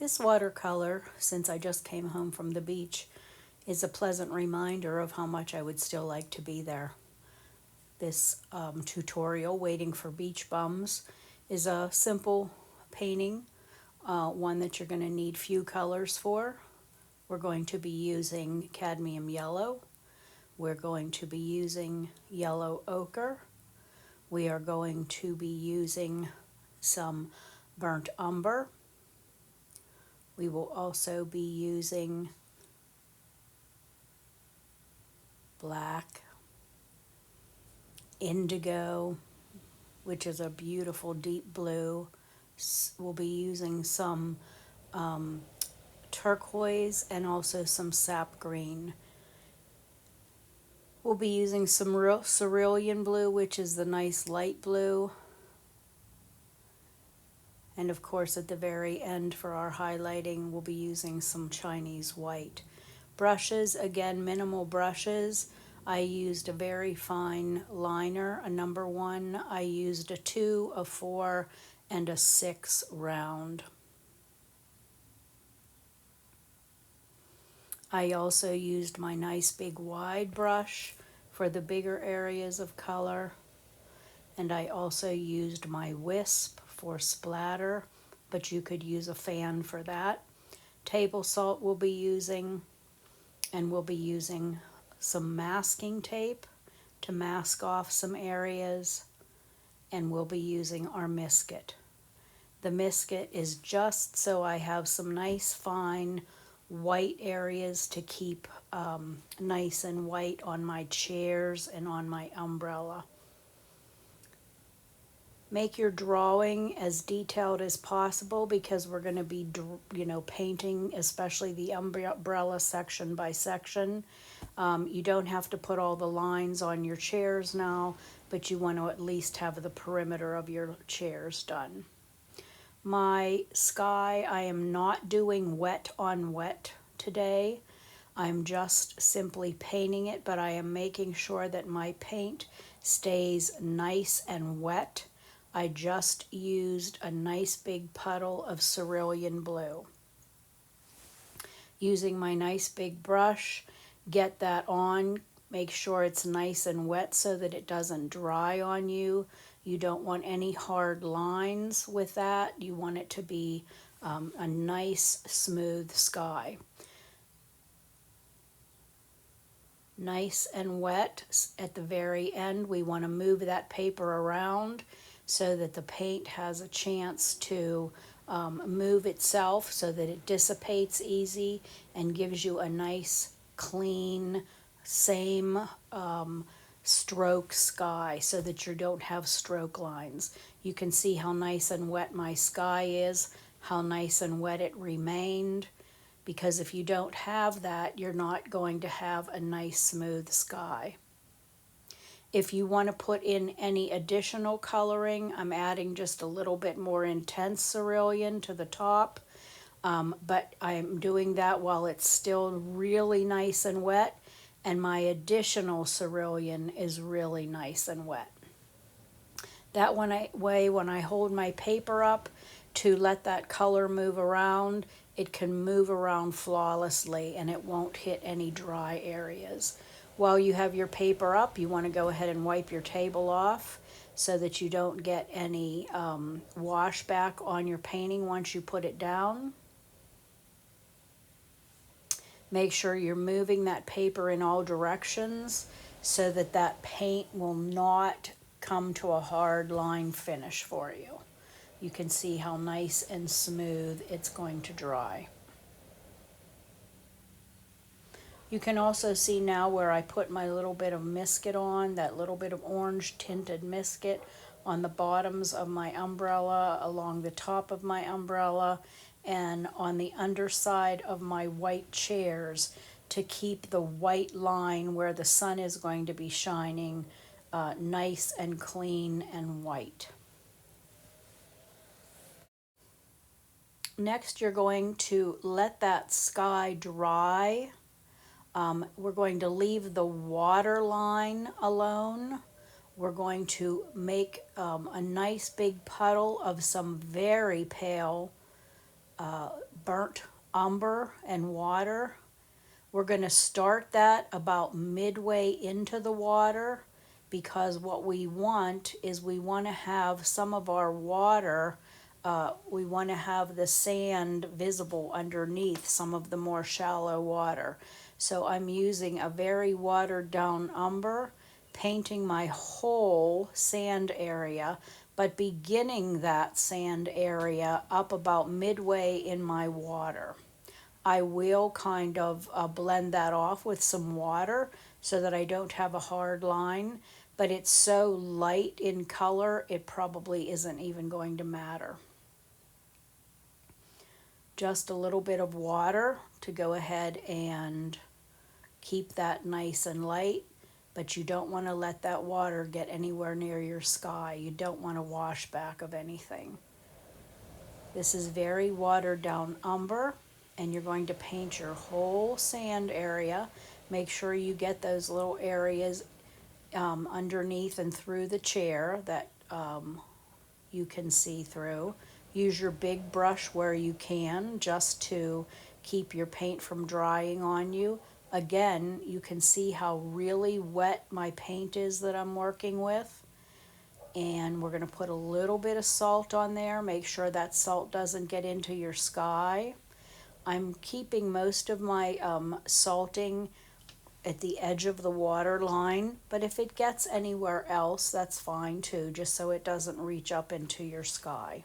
This watercolor, since I just came home from the beach, is a pleasant reminder of how much I would still like to be there. This tutorial, Waiting for Beach Bums, is a simple painting, one that you're going to need few colors for. We're going to be using cadmium yellow. We're going to be using yellow ochre. We are going to be using some burnt umber. We will also be using black, indigo, which is a beautiful deep blue. We'll be using some turquoise and also some sap green. We'll be using some cerulean blue, which is the nice light blue. And of course, at the very end for our highlighting, we'll be using some Chinese white. Brushes, again, minimal brushes. I used a very fine liner, a number 1. I used a 2, a 4, and a 6 round. I also used my nice big wide brush for the bigger areas of color. And I also used my wisp for splatter, but you could use a fan for that. Table salt we'll be using, and we'll be using some masking tape to mask off some areas, and we'll be using our Misket. The Misket is just so I have some nice fine white areas to keep nice and white on my chairs and on my umbrella. Make your drawing as detailed as possible because we're going to be, painting especially the umbrella section by section. You don't have to put all the lines on your chairs now, but you want to at least have the perimeter of your chairs done. My sky, I am not doing wet on wet today. I'm just simply painting it, but I am making sure that my paint stays nice and wet. I just used a nice big puddle of cerulean blue. Using my nice big brush, get that on, make sure it's nice and wet so that it doesn't dry on you. You don't want any hard lines with that. You want it to be a nice smooth sky. Nice and wet. At the very end, we want to move that paper around so that the paint has a chance to move itself so that it dissipates easy and gives you a nice, clean, same stroke sky so that you don't have stroke lines. You can see how nice and wet my sky is, how nice and wet it remained, because if you don't have that, you're not going to have a nice smooth sky. If you want to put in any additional coloring, I'm adding just a little bit more intense cerulean to the top, but I'm doing that while it's still really nice and wet, and my additional cerulean is really nice and wet. That way, when I hold my paper up to let that color move around, it can move around flawlessly and it won't hit any dry areas. While you have your paper up, you want to go ahead and wipe your table off so that you don't get any washback on your painting once you put it down. Make sure you're moving that paper in all directions so that that paint will not come to a hard line finish for you. You can see how nice and smooth it's going to dry. You can also see now where I put my little bit of Misket on, that little bit of orange tinted Misket on the bottoms of my umbrella, along the top of my umbrella, and on the underside of my white chairs to keep the white line where the sun is going to be shining nice and clean and white. Next, you're going to let that sky dry. We're going to leave the water line alone. We're going to make a nice big puddle of some very pale burnt umber and water. We're going to start that about midway into the water, because what we want is we want to have some of our water, we want to have the sand visible underneath some of the more shallow water. So I'm using a very watered down umber, painting my whole sand area, but beginning that sand area up about midway in my water. I will kind of blend that off with some water so that I don't have a hard line, but it's so light in color it probably isn't even going to matter. Just a little bit of water to go ahead and keep that nice and light, but you don't want to let that water get anywhere near your sky. You don't want a washback of anything. This is very watered down umber, and you're going to paint your whole sand area. Make sure you get those little areas underneath and through the chair that you can see through. Use your big brush where you can, just to keep your paint from drying on you. Again, you can see how really wet my paint is that I'm working with. And we're going to put a little bit of salt on there. Make sure that salt doesn't get into your sky. I'm keeping most of my salting at the edge of the water line, but if it gets anywhere else, that's fine too, just so it doesn't reach up into your sky.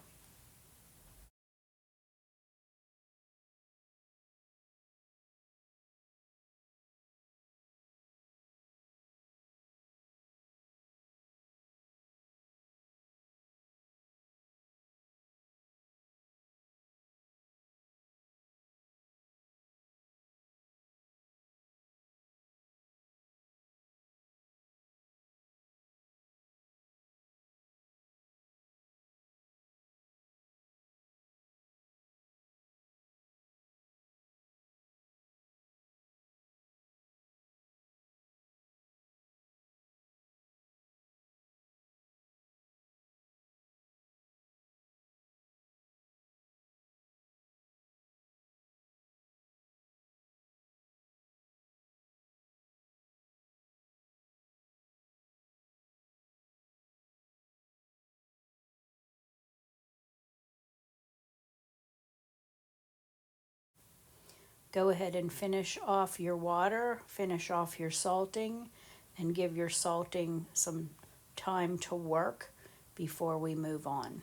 Go ahead and finish off your water, finish off your salting, and give your salting some time to work before we move on.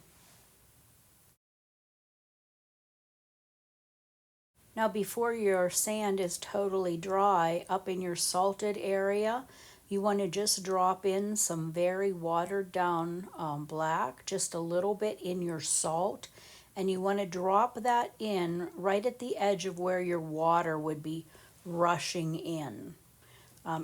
Now, before your sand is totally dry, up in your salted area, you want to just drop in some very watered down black, just a little bit in your salt. And you want to drop that in right at the edge of where your water would be rushing in.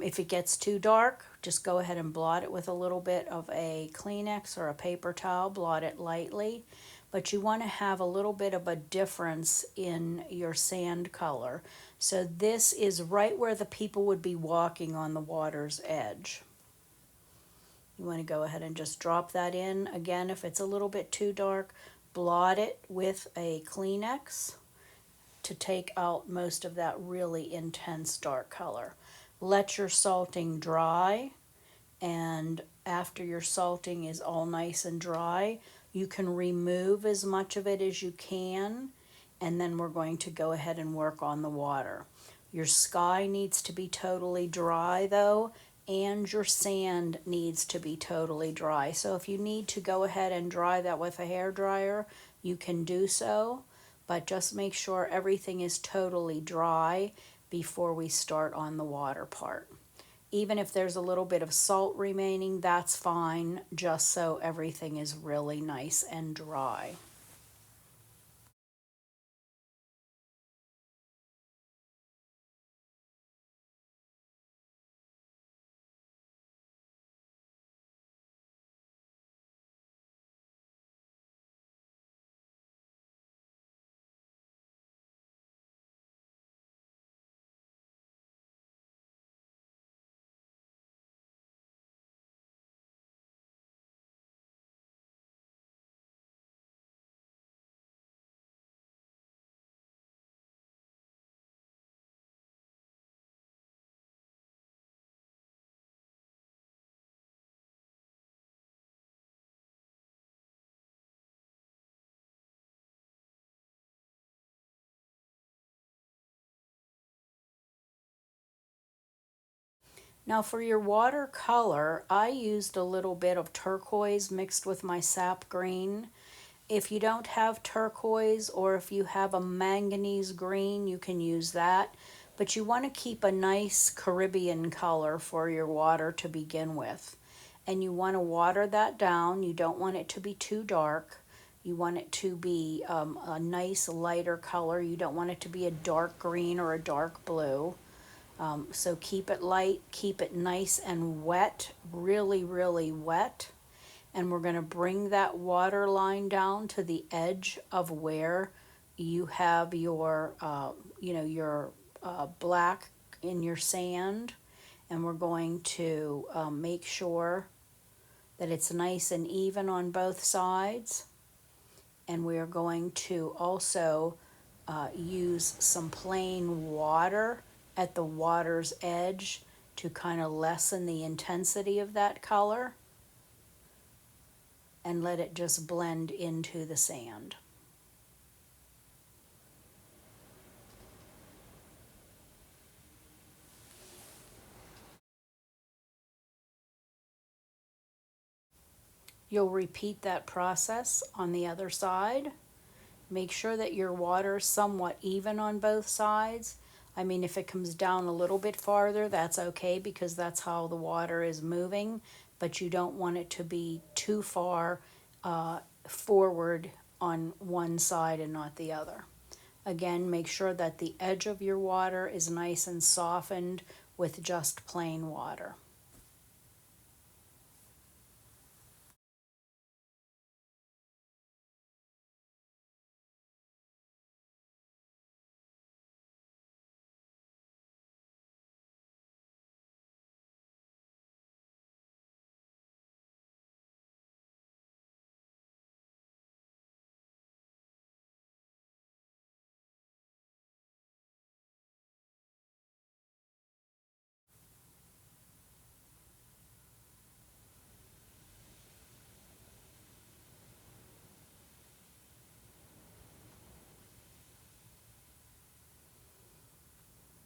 If it gets too dark, just go ahead and blot it with a little bit of a Kleenex or a paper towel, blot it lightly. But you want to have a little bit of a difference in your sand color. So this is right where the people would be walking on the water's edge. You want to go ahead and just drop that in. Again, if it's a little bit too dark, blot it with a Kleenex to take out most of that really intense dark color. Let your salting dry, and after your salting is all nice and dry, you can remove as much of it as you can, and then we're going to go ahead and work on the water. Your sky needs to be totally dry though, and your sand needs to be totally dry. So if you need to go ahead and dry that with a hair dryer, you can do so, but just make sure everything is totally dry before we start on the water part. Even if there's a little bit of salt remaining, that's fine, just so everything is really nice and dry. Now for your watercolor, I used a little bit of turquoise mixed with my sap green. If you don't have turquoise, or if you have a manganese green, you can use that. But you want to keep a nice Caribbean color for your water to begin with. And you want to water that down. You don't want it to be too dark. You want it to be a nice lighter color. You don't want it to be a dark green or a dark blue. So keep it light, keep it nice and wet, really, really wet. And we're going to bring that water line down to the edge of where you have your, your black in your sand. And we're going to make sure that it's nice and even on both sides. And we are going to also use some plain water at the water's edge to kind of lessen the intensity of that color and let it just blend into the sand. You'll repeat that process on the other side. Make sure that your water is somewhat even on both sides. I mean, if it comes down a little bit farther, that's okay because that's how the water is moving, but you don't want it to be too far forward on one side and not the other. Again, make sure that the edge of your water is nice and softened with just plain water.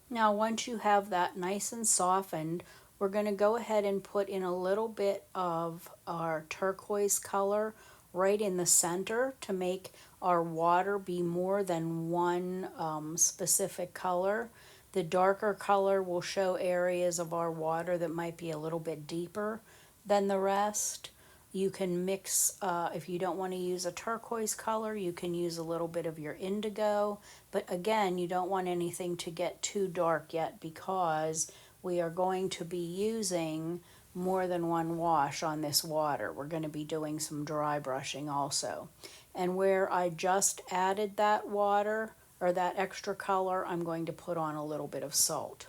Now, once you have that nice and softened, we're going to go ahead and put in a little bit of our turquoise color right in the center to make our water be more than one specific color. The darker color will show areas of our water that might be a little bit deeper than the rest. You can mix, if you don't want to use a turquoise color, you can use a little bit of your indigo. But again, you don't want anything to get too dark yet because we are going to be using more than one wash on this water. We're going to be doing some dry brushing also. And where I just added that water or that extra color, I'm going to put on a little bit of salt.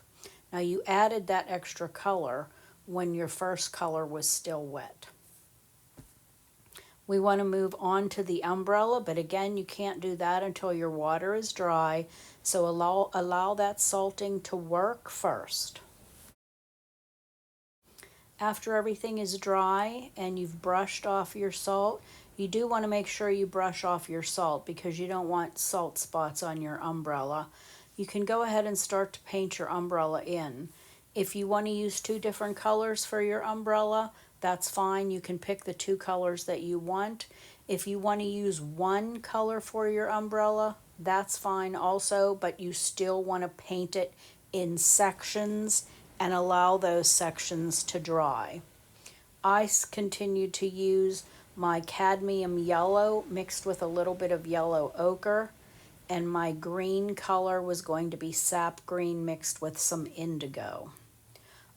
Now you added that extra color when your first color was still wet. We want to move on to the umbrella, but again, you can't do that until your water is dry. So allow that salting to work first. After everything is dry and you've brushed off your salt, you do want to make sure you brush off your salt because you don't want salt spots on your umbrella. You can go ahead and start to paint your umbrella in. If you want to use two different colors for your umbrella, that's fine. You can pick the two colors that you want. If you want to use one color for your umbrella, that's fine also, but you still want to paint it in sections and allow those sections to dry. I continued to use my cadmium yellow mixed with a little bit of yellow ochre, and my green color was going to be sap green mixed with some indigo.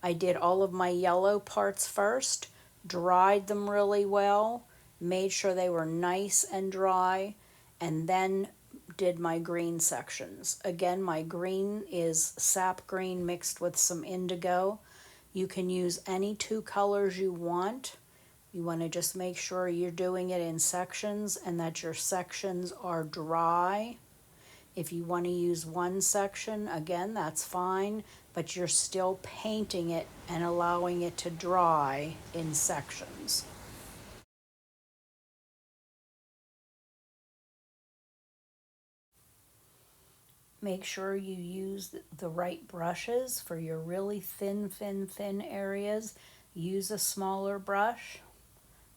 I did all of my yellow parts first, dried them really well, made sure they were nice and dry, and then did my green sections. Again, my green is sap green mixed with some indigo. You can use any two colors you want. You want to just make sure you're doing it in sections and that your sections are dry. If you want to use one section, again, that's fine, but you're still painting it and allowing it to dry in sections. Make sure you use the right brushes for your really thin areas. Use a smaller brush.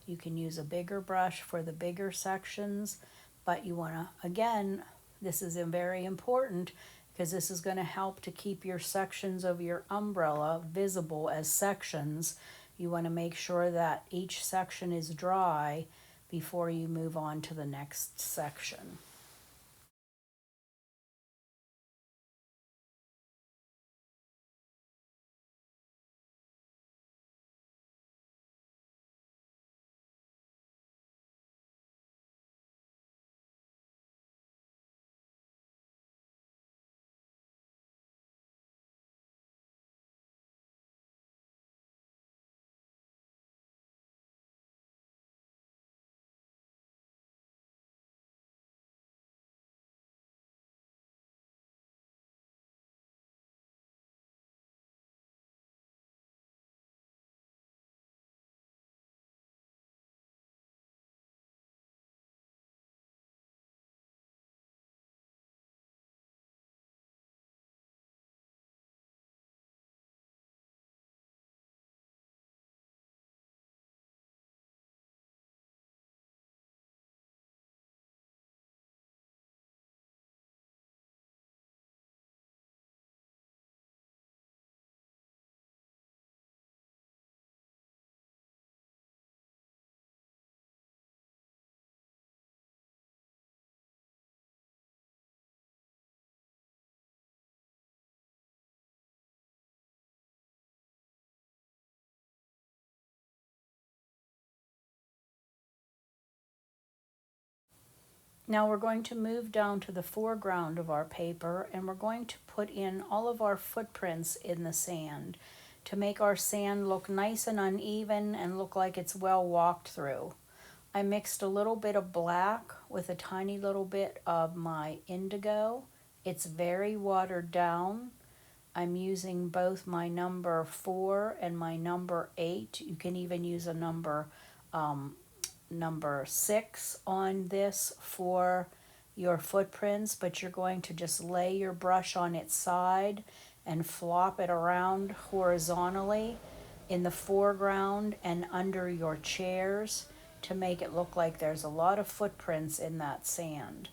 You can use a bigger brush for the bigger sections, but you want to, again, this is very important because this is going to help to keep your sections of your umbrella visible as sections. You want to make sure that each section is dry before you move on to the next section. Now we're going to move down to the foreground of our paper and we're going to put in all of our footprints in the sand to make our sand look nice and uneven and look like it's well walked through. I mixed a little bit of black with a tiny little bit of my indigo. It's very watered down. I'm using both my number 4 and my number 8. You can even use a number 6 on this for your footprints, but you're going to just lay your brush on its side and flop it around horizontally in the foreground and under your chairs to make it look like there's a lot of footprints in that sand.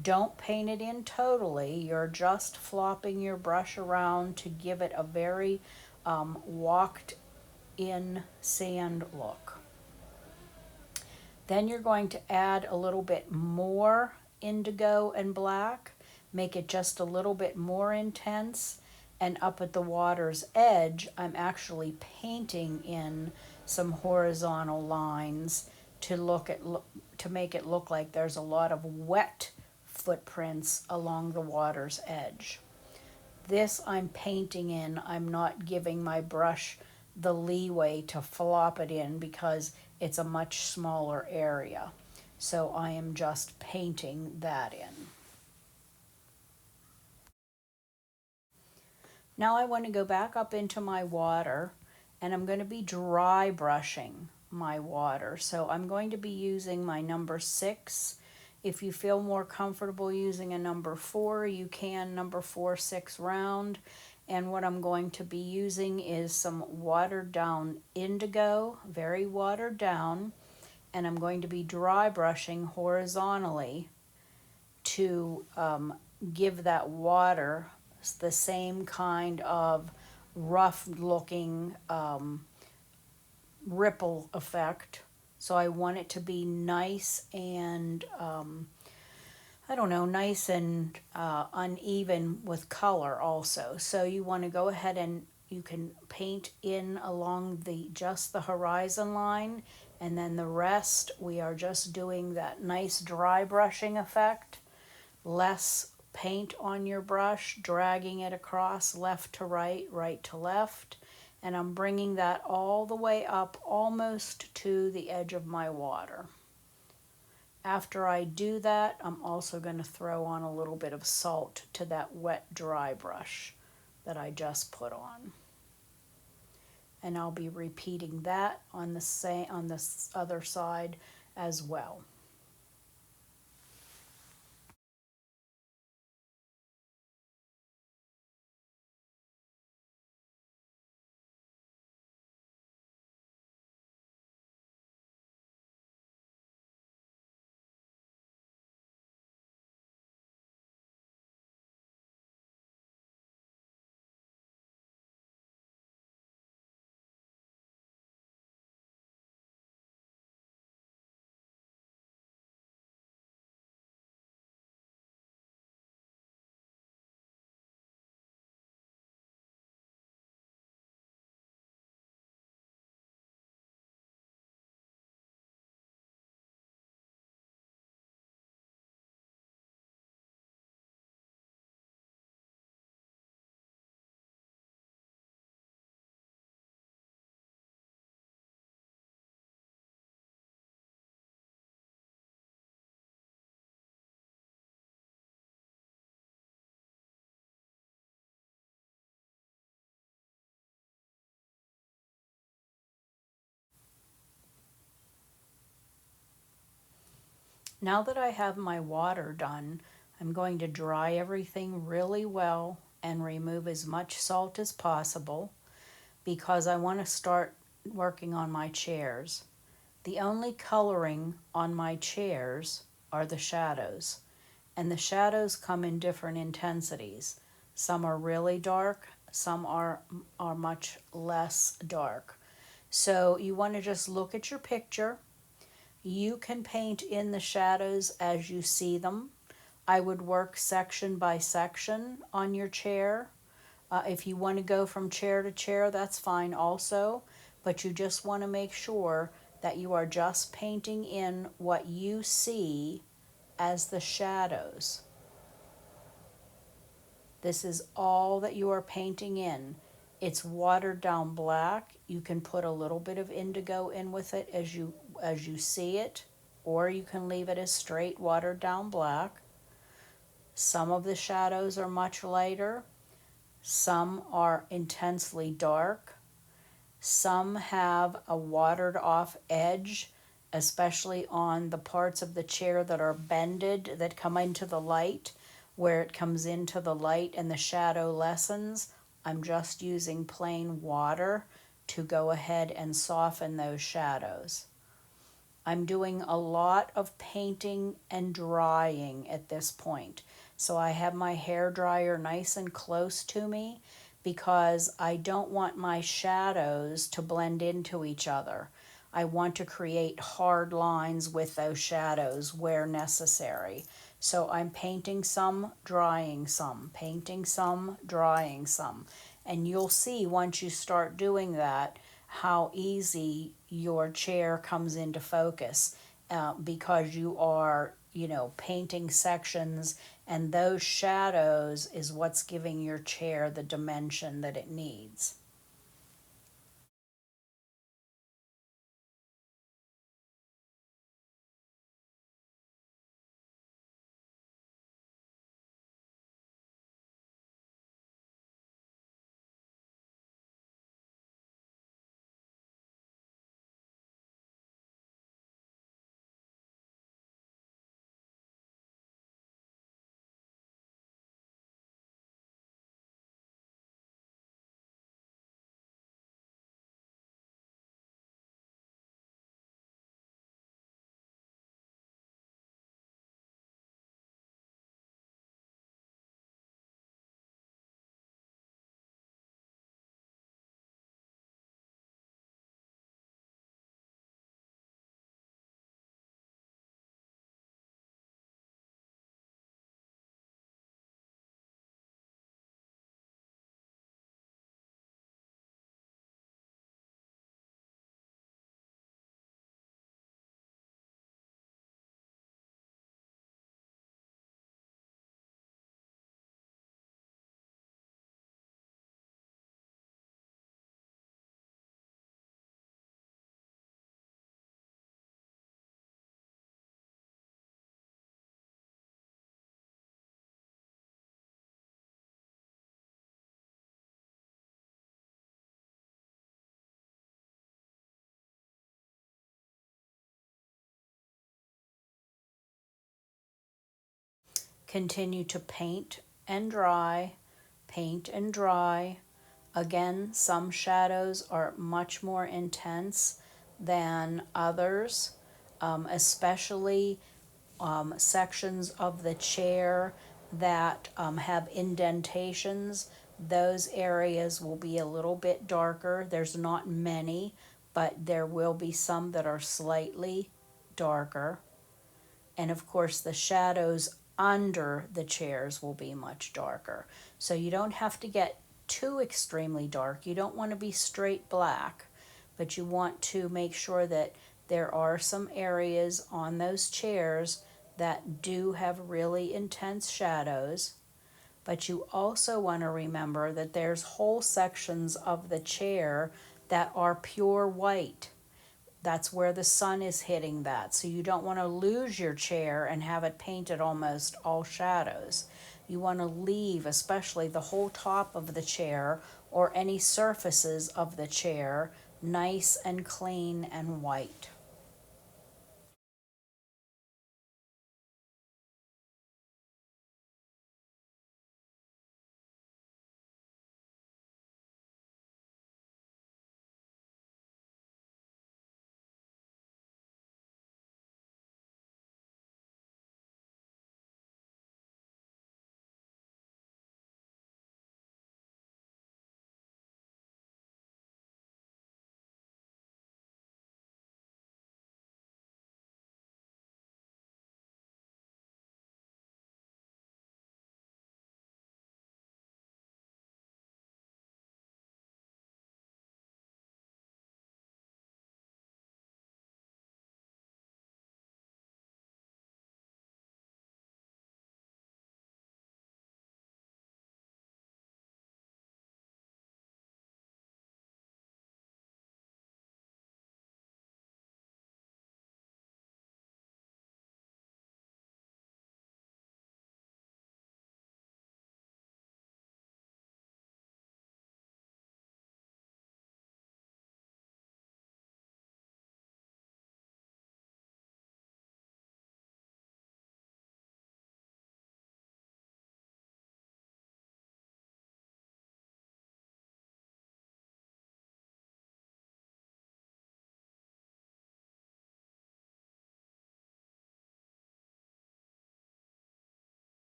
Don't paint it in totally, you're just flopping your brush around to give it a very walked in sand look. Then you're going to add a little bit more indigo and black, make it just a little bit more intense, and up at the water's edge, I'm actually painting in some horizontal lines to make it look like there's a lot of wet footprints along the water's edge. This I'm painting in, I'm not giving my brush the leeway to flop it in because it's a much smaller area. So I am just painting that in. Now I want to go back up into my water and I'm going to be dry brushing my water. So I'm going to be using my number 6. If you feel more comfortable using a number 4, you can number 4, 6 round. And what I'm going to be using is some watered down indigo, very watered down. And I'm going to be dry brushing horizontally to give that water the same kind of rough looking ripple effect. So I want it to be nice and I don't know, nice and uneven with color also. So you want to go ahead and you can paint in along just the horizon line, and then the rest we are just doing that nice dry brushing effect. Less paint on your brush, dragging it across left to right, right to left, and I'm bringing that all the way up almost to the edge of my water. After I do that, I'm also going to throw on a little bit of salt to that wet dry brush that I just put on. And I'll be repeating that on the other side as well. Now that I have my water done, I'm going to dry everything really well and remove as much salt as possible because I want to start working on my chairs. The only coloring on my chairs are the shadows, and the shadows come in different intensities. Some are really dark, some are much less dark. So you want to just look at your picture. You can paint in the shadows as you see them. I would work section by section on your chair. If you want to go from chair to chair, that's fine also, but you just want to make sure that you are just painting in what you see as the shadows. This is all that you are painting in. It's watered down black. You can put a little bit of indigo in with it as you see it, or you can leave it as straight watered down black. Some of the shadows are much lighter. Some are intensely dark. Some have a watered off edge, especially on the parts of the chair that are bended, that come into the light. Where it comes into the light and the shadow lessens, I'm just using plain water to go ahead and soften those shadows. I'm doing a lot of painting and drying at this point. So I have my hair dryer nice and close to me because I don't want my shadows to blend into each other. I want to create hard lines with those shadows where necessary. So I'm painting some, drying some, painting some, drying some. And you'll see once you start doing that how easy your chair comes into focus because you are, painting sections, and those shadows is what's giving your chair the dimension that it needs. Continue to paint and dry, paint and dry. Again, some shadows are much more intense than others, especially sections of the chair that have indentations. Those areas will be a little bit darker. There's not many, but there will be some that are slightly darker. And of course, the shadows under the chairs will be much darker. So you don't have to get too extremely dark. You don't want to be straight black, but you want to make sure that there are some areas on those chairs that do have really intense shadows. But you also want to remember that there's whole sections of the chair that are pure white. That's where the sun is hitting that. So you don't want to lose your chair and have it painted almost all shadows. You want to leave, especially the whole top of the chair or any surfaces of the chair, nice and clean and white.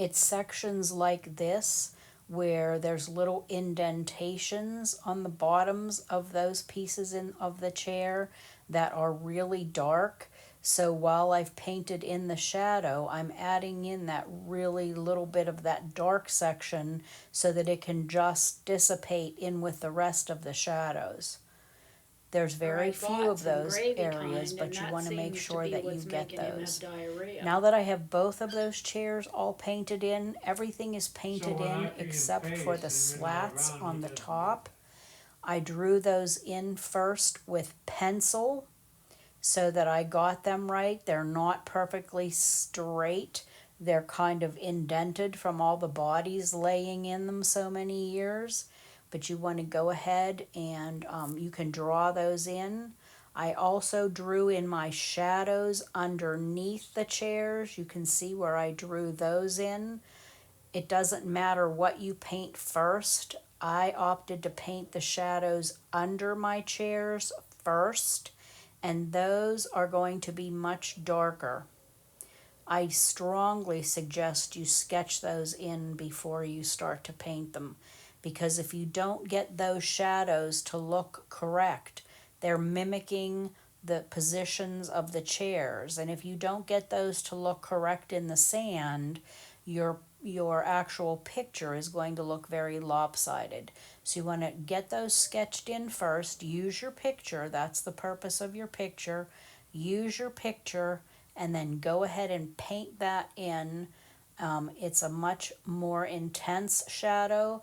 it's sections like this where there's little indentations on the bottoms of those pieces of the chair that are really dark. So while I've painted in the shadow, I'm adding in that really little bit of that dark section so that it can just dissipate in with the rest of the shadows. There's Or very I few bought of some those gravy areas, kind, and but you that want to make seems to sure be that you what's get making him have those. diarrhea. Now that I have both of those chairs all painted in, everything is So painted when in after you except for the paste and then go slats around, on it the doesn't get. top. I drew those in first with pencil so that I got them right. They're not perfectly straight. They're kind of indented from all the bodies laying in them so many years. But you want to go ahead and you can draw those in. I also drew in my shadows underneath the chairs. You can see where I drew those in. It doesn't matter what you paint first. I opted to paint the shadows under my chairs first, and those are going to be much darker. I strongly suggest you sketch those in before you start to paint them, because if you don't get those shadows to look correct, they're mimicking the positions of the chairs, and if you don't get those to look correct in the sand, your actual picture is going to look very lopsided. So you want to get those sketched in first, use your picture, that's the purpose of your picture. Use your picture and then go ahead and paint that in. It's a much more intense shadow.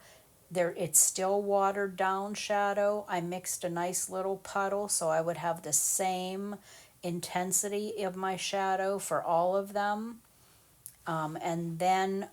It's still watered down shadow. I mixed a nice little puddle so I would have the same intensity of my shadow for all of them. And then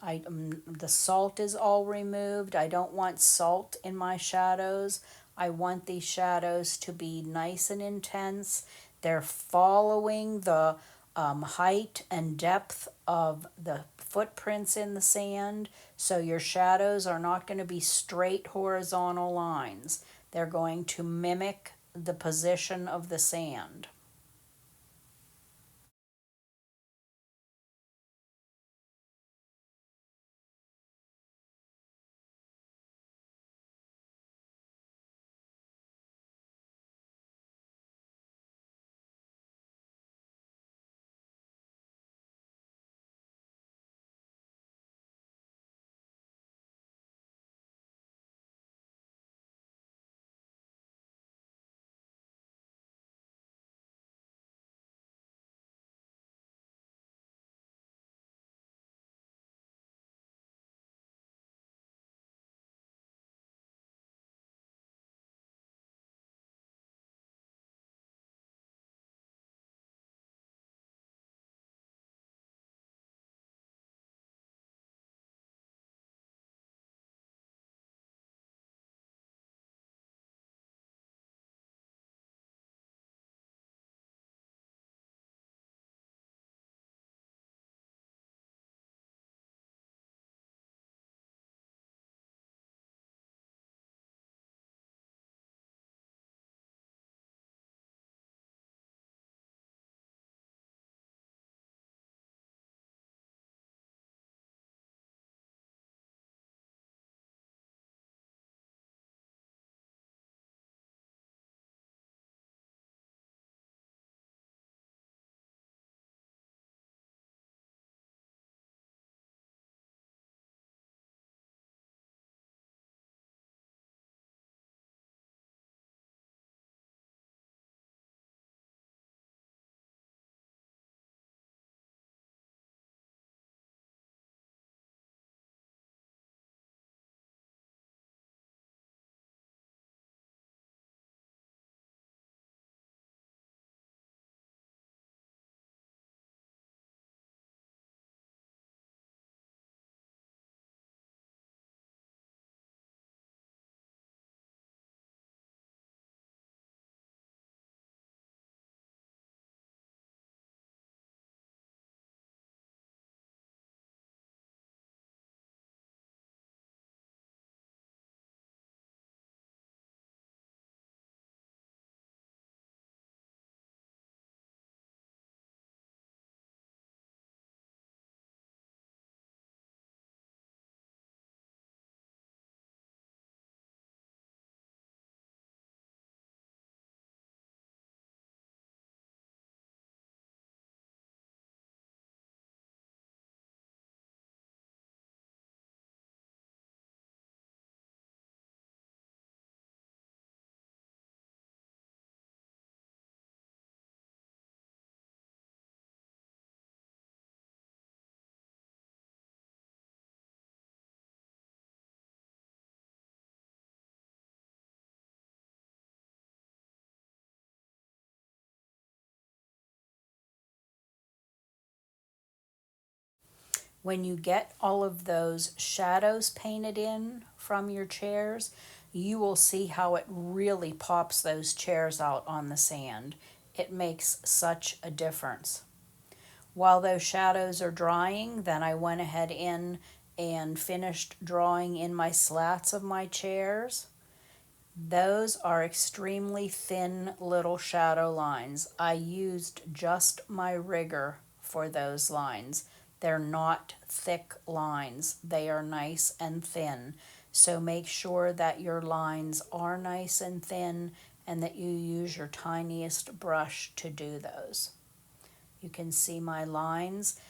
the salt is all removed. I don't want salt in my shadows. I want these shadows to be nice and intense. They're following the height and depth of the footprints in the sand. So your shadows are not going to be straight horizontal lines. They're going to mimic the position of the sand. When you get all of those shadows painted in from your chairs, you will see how it really pops those chairs out on the sand. It makes such a difference. While those shadows are drying, then I went ahead in and finished drawing in my slats of my chairs. Those are extremely thin little shadow lines. I used just my rigger for those lines. They're not thick lines. They are nice and thin. So make sure that your lines are nice and thin and that you use your tiniest brush to do those. You can see my lines.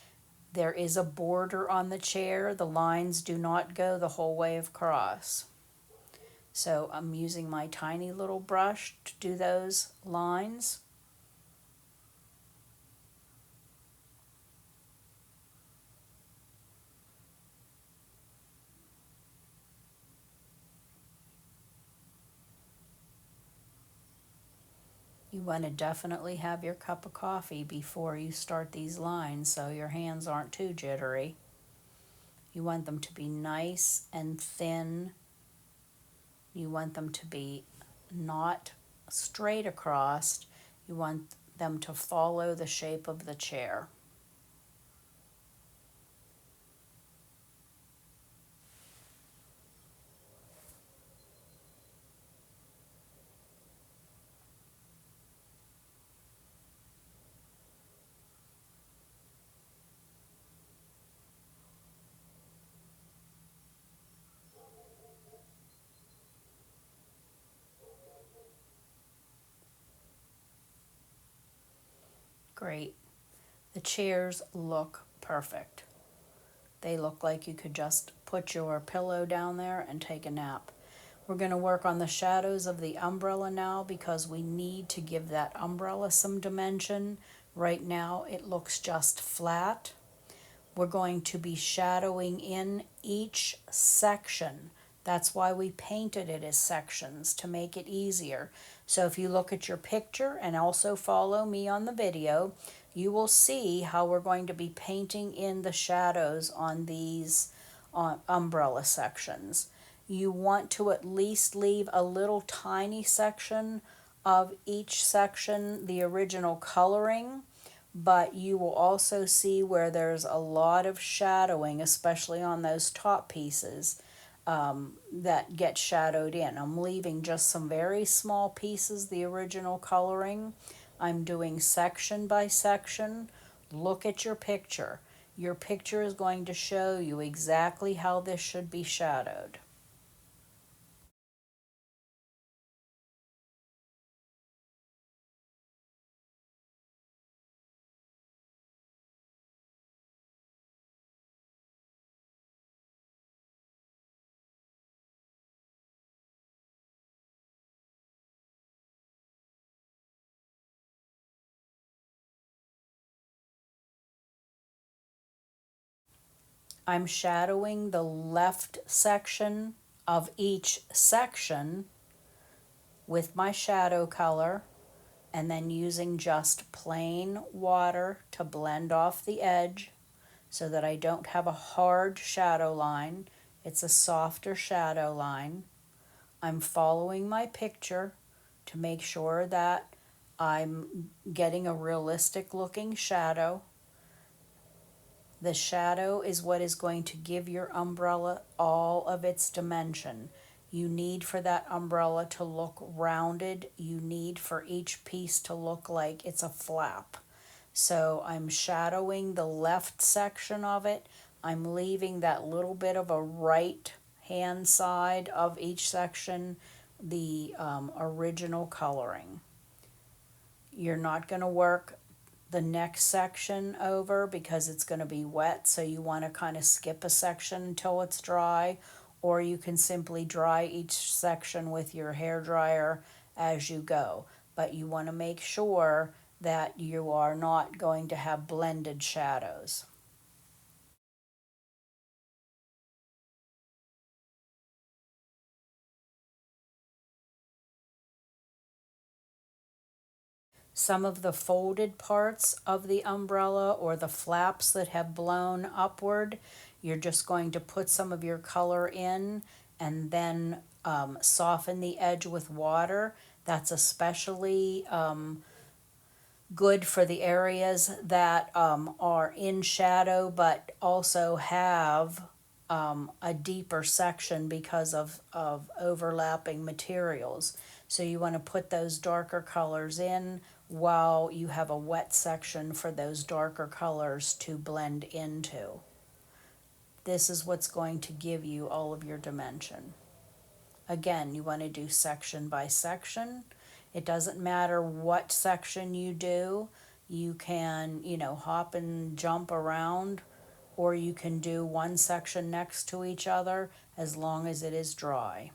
There is a border on the chair. The lines do not go the whole way across. So I'm using my tiny little brush to do those lines. You want to definitely have your cup of coffee before you start these lines so your hands aren't too jittery. You want them to be nice and thin. You want them to be not straight across. You want them to follow the shape of the chair. Great. The chairs look perfect. They look like you could just put your pillow down there and take a nap. We're going to work on the shadows of the umbrella now because we need to give that umbrella some dimension. Right now it looks just flat. We're going to be shadowing in each section. That's why we painted it as sections, to make it easier. So if you look at your picture and also follow me on the video, you will see how we're going to be painting in the shadows on these umbrella sections. You want to at least leave a little tiny section of each section, the original coloring, but you will also see where there's a lot of shadowing, especially on those top pieces, that get shadowed in. I'm leaving just some very small pieces, the original coloring. I'm doing section by section. Look at your picture. Your picture is going to show you exactly how this should be shadowed. I'm shadowing the left section of each section with my shadow color and then using just plain water to blend off the edge so that I don't have a hard shadow line. It's a softer shadow line. I'm following my picture to make sure that I'm getting a realistic looking shadow. The shadow is what is going to give your umbrella all of its dimension. You need for that umbrella to look rounded. You need for each piece to look like it's a flap. So I'm shadowing the left section of it. I'm leaving that little bit of a right hand side of each section, the original coloring. You're not going to work the next section over because it's going to be wet, so you want to kind of skip a section until it's dry, or you can simply dry each section with your hair dryer as you go. But you want to make sure that you are not going to have blended shadows. some of the folded parts of the umbrella or the flaps that have blown upward, you're just going to put some of your color in and then soften the edge with water. That's especially good for the areas that are in shadow but also have a deeper section because of overlapping materials. So you want to put those darker colors in while you have a wet section for those darker colors to blend into. This is what's going to give you all of your dimension. Again, you want to do section by section. It doesn't matter what section you do. You can, hop and jump around, or you can do one section next to each other as long as it is dry.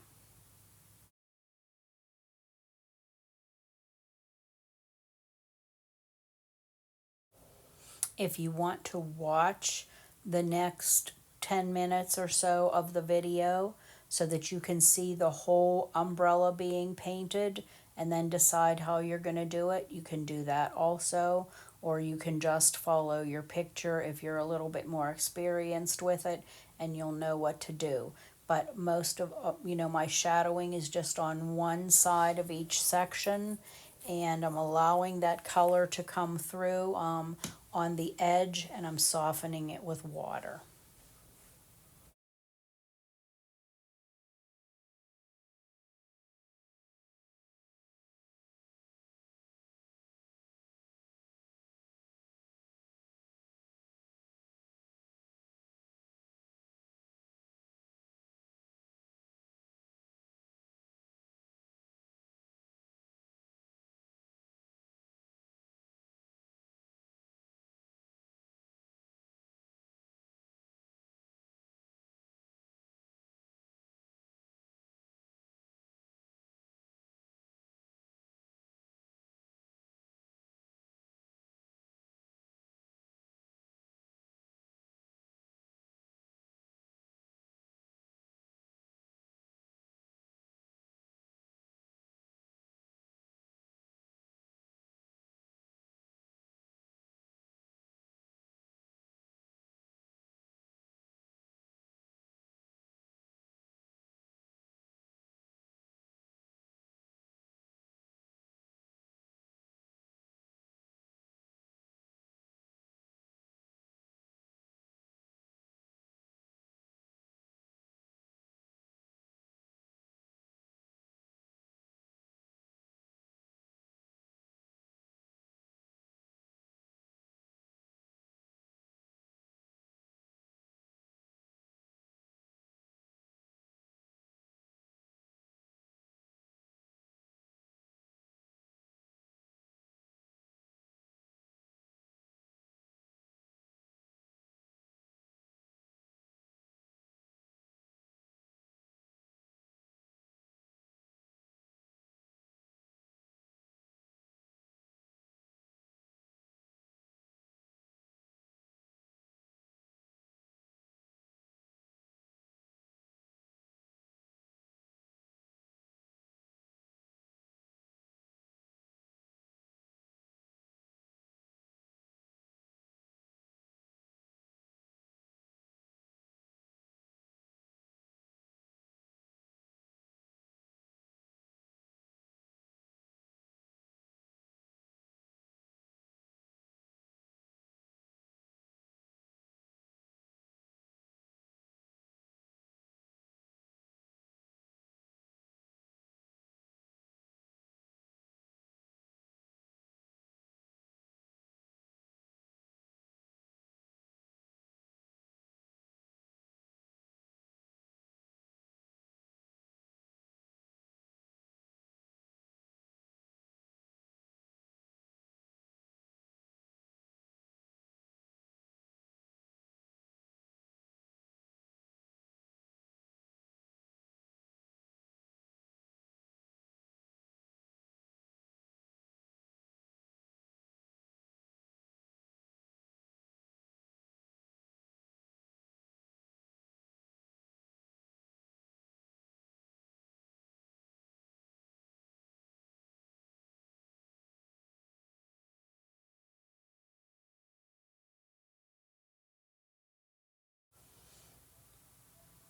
If you want to watch the next 10 minutes or so of the video so that you can see the whole umbrella being painted and then decide how you're going to do it, you can do that also. Or you can just follow your picture if you're a little bit more experienced with it and you'll know what to do. But most of, my shadowing is just on one side of each section, and I'm allowing that color to come through on the edge, and I'm softening it with water.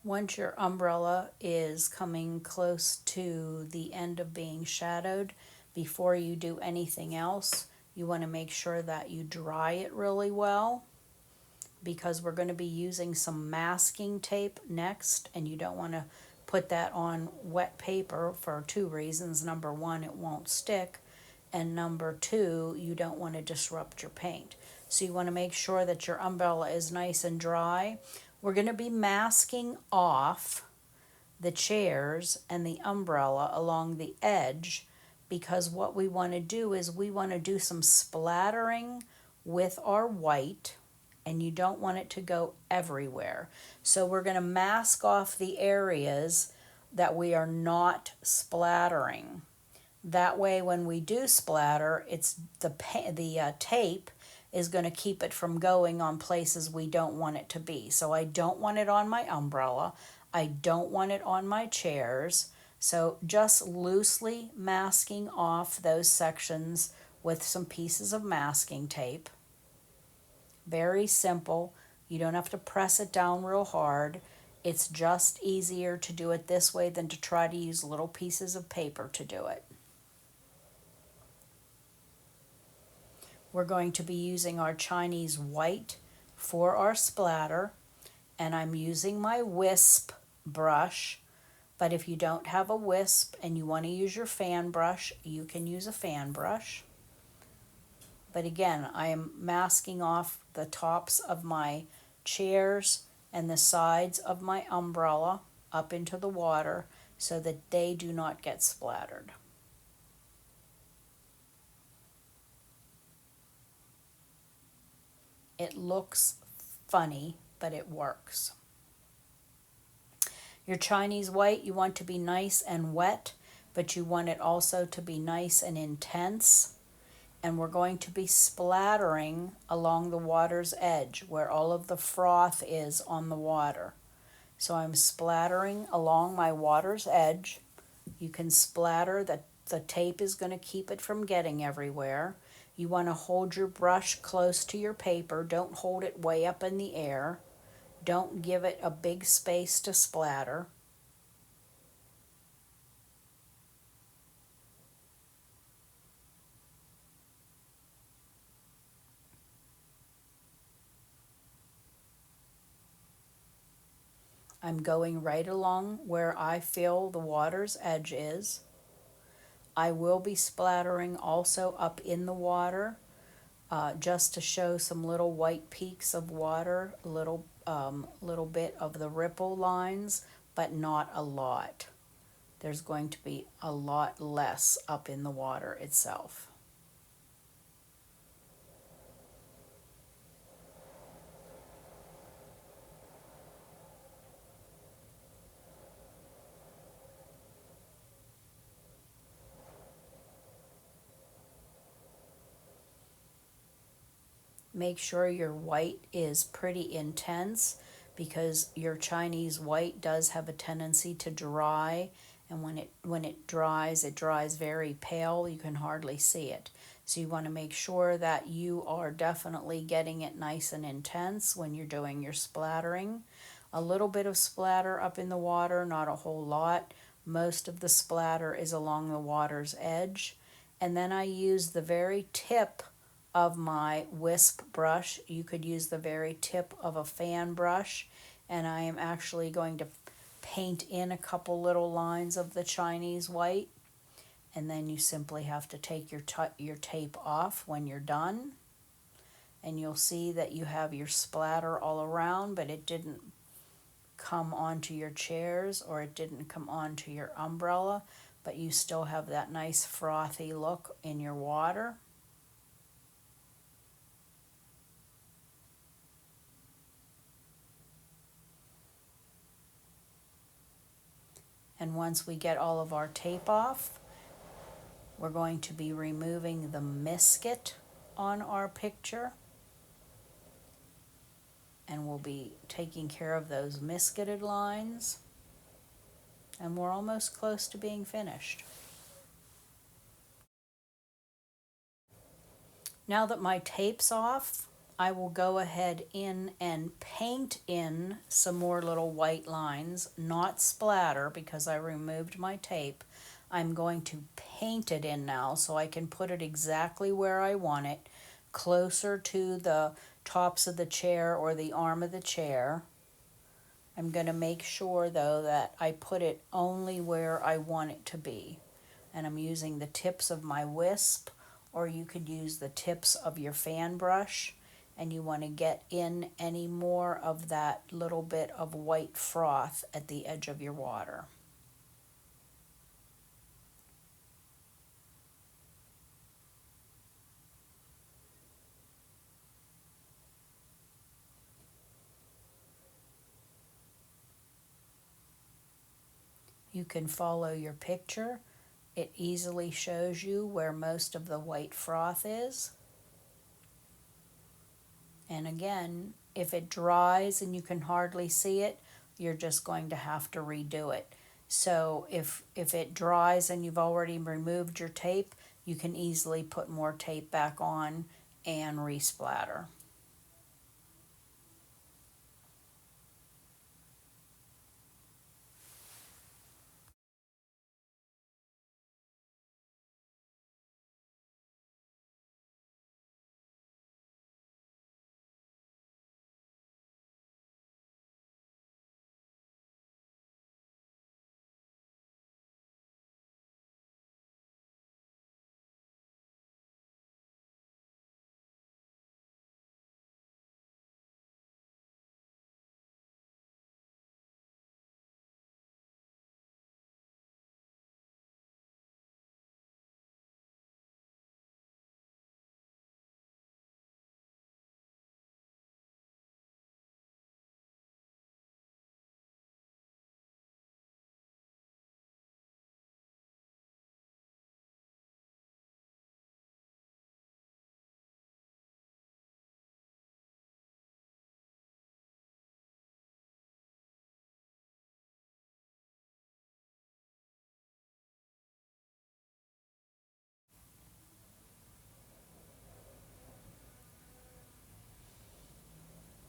Once your umbrella is coming close to the end of being shadowed, before you do anything else, you want to make sure that you dry it really well, because we're going to be using some masking tape next, and you don't want to put that on wet paper for two reasons. Number one, it won't stick, and number two, you don't want to disrupt your paint. So you want to make sure that your umbrella is nice and dry. We're going to be masking off the chairs and the umbrella along the edge, because what we want to do is we want to do some splattering with our white, and you don't want it to go everywhere. So we're going to mask off the areas that we are not splattering. That way, when we do splatter, it's the tape is going to keep it from going on places we don't want it to be. So I don't want it on my umbrella. I don't want it on my chairs. So just loosely masking off those sections with some pieces of masking tape. Very simple. You don't have to press it down real hard. It's just easier to do it this way than to try to use little pieces of paper to do it. We're going to be using our Chinese white for our splatter, and I'm using my wisp brush. But if you don't have a wisp and you want to use your fan brush, you can use a fan brush. But again, I am masking off the tops of my chairs and the sides of my umbrella up into the water so that they do not get splattered. It looks funny, but it works. Your Chinese white, you want to be nice and wet, but you want it also to be nice and intense. And we're going to be splattering along the water's edge where all of the froth is on the water. So I'm splattering along my water's edge. You can splatter, the tape is going to keep it from getting everywhere. You want to hold your brush close to your paper. Don't hold it way up in the air. Don't give it a big space to splatter. I'm going right along where I feel the water's edge is. I will be splattering also up in the water, just to show some little white peaks of water, a little bit of the ripple lines, but not a lot. There's going to be a lot less up in the water itself. Make sure your white is pretty intense, because your Chinese white does have a tendency to dry, and when it dries very pale. You can hardly see it. So you want to make sure that you are definitely getting it nice and intense when you're doing your splattering. A little bit of splatter up in the water, not a whole lot. Most of the splatter is along the water's edge. And then I use the very tip of my wisp brush. You could use the very tip of a fan brush, and I am actually going to paint in a couple little lines of the Chinese white, and then you simply have to take your tape off when you're done, and you'll see that you have your splatter all around, but it didn't come onto your chairs or it didn't come onto your umbrella, but you still have that nice frothy look in your water. And once we get all of our tape off, we're going to be removing the misket on our picture. And we'll be taking care of those misketed lines. And we're almost close to being finished. Now that my tape's off, I will go ahead in and paint in some more little white lines, not splatter because I removed my tape. I'm going to paint it in now so I can put it exactly where I want it, closer to the tops of the chair or the arm of the chair. I'm going to make sure though that I put it only where I want it to be. And I'm using the tips of my wisp, or you could use the tips of your fan brush, and you want to get in any more of that little bit of white froth at the edge of your water. You can follow your picture. It easily shows you where most of the white froth is. And again, if it dries and you can hardly see it, you're just going to have to redo it. So if it dries and you've already removed your tape, you can easily put more tape back on and resplatter.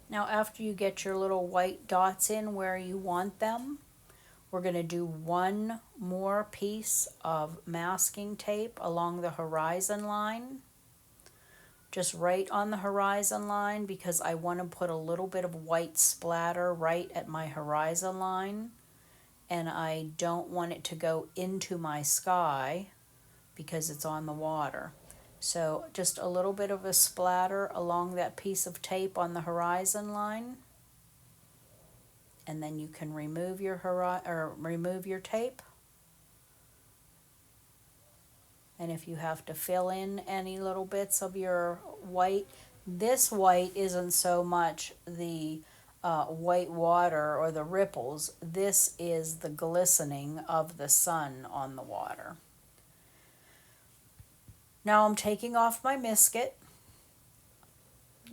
Now after you get your little white dots in where you want them, we're going to do one more piece of masking tape along the horizon line, just right on the horizon line, because I want to put a little bit of white splatter right at my horizon line, and I don't want it to go into my sky because it's on the water. So just a little bit of a splatter along that piece of tape on the horizon line, and then you can remove your remove your tape. And if you have to fill in any little bits of your white, this white isn't so much the white water or the ripples. This is the glistening of the sun on the water. Now I'm taking off my misket,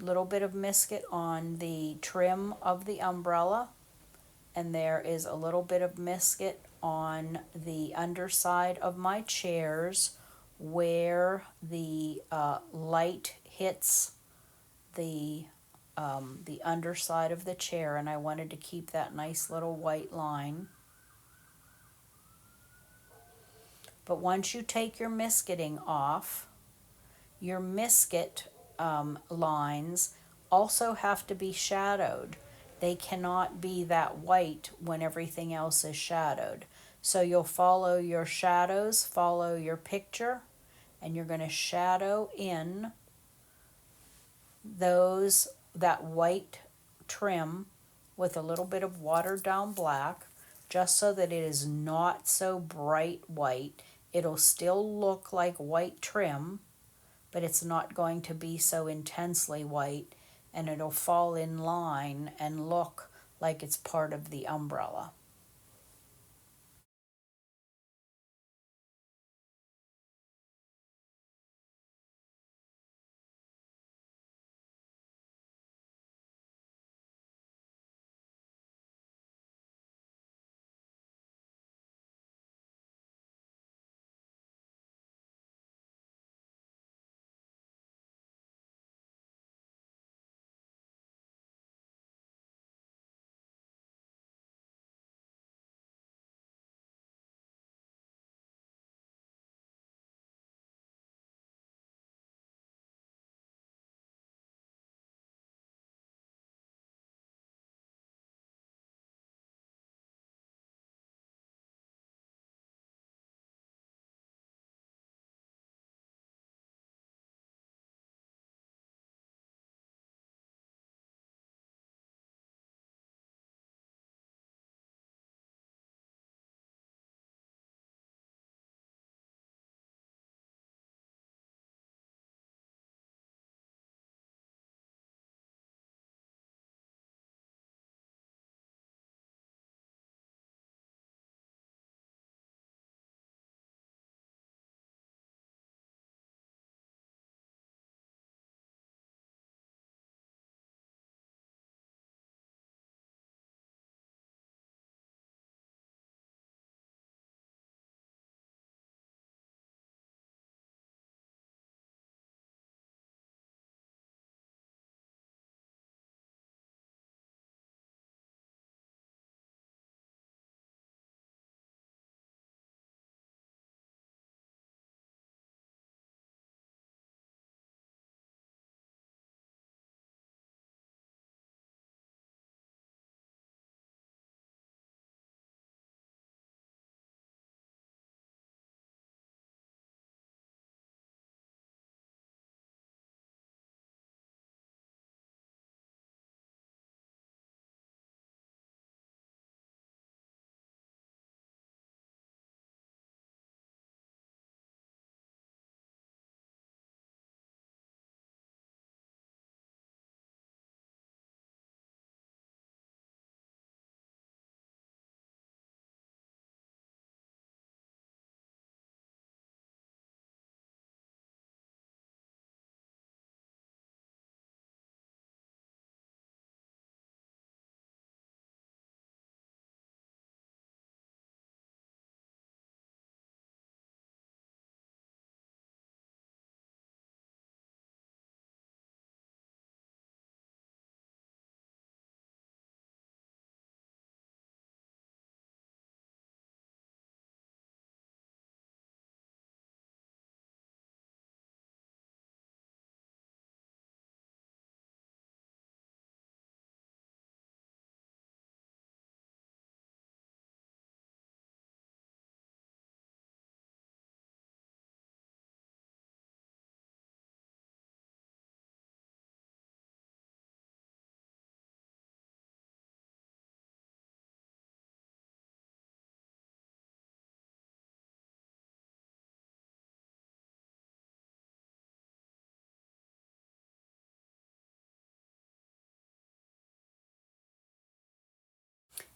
little bit of misket on the trim of the umbrella, and there is a little bit of misket on the underside of my chairs where the light hits the underside of the chair, and I wanted to keep that nice little white line. But once you take your misketing off, your misket lines also have to be shadowed. They cannot be that white when everything else is shadowed. So you'll follow your shadows, follow your picture, and you're going to shadow in that white trim with a little bit of watered down black, just so that it is not so bright white. It'll still look like white trim, but it's not going to be so intensely white, and it'll fall in line and look like it's part of the umbrella.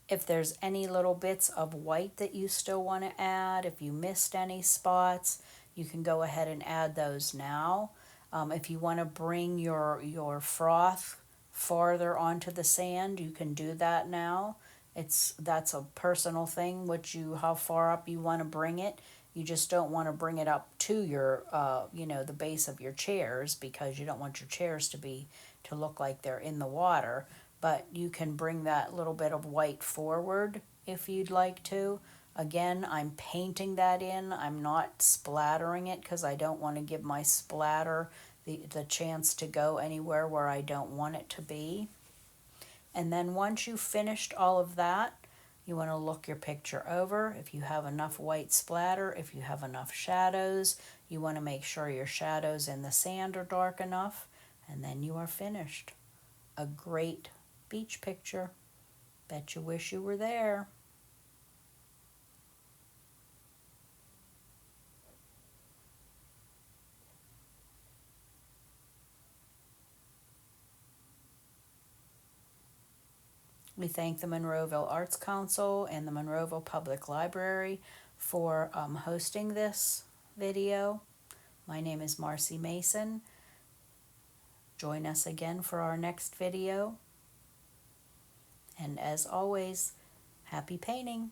If there's any little bits of white that you still want to add, if you missed any spots, you can go ahead and add those now. If you want to bring your froth farther onto the sand, you can do that now. That's a personal thing, how far up you want to bring it. You just don't want to bring it up to your, the base of your chairs, because you don't want your chairs to look like they're in the water. But you can bring that little bit of white forward if you'd like to. Again, I'm painting that in. I'm not splattering it because I don't want to give my splatter the chance to go anywhere where I don't want it to be. And then once you've finished all of that, you want to look your picture over. If you have enough white splatter, if you have enough shadows, you want to make sure your shadows in the sand are dark enough, and then you are finished. A great beach picture. Bet you wish you were there. We thank the Monroeville Arts Council and the Monroeville Public Library for hosting this video. My name is Marcy Mason. Join us again for our next video. And as always, happy painting!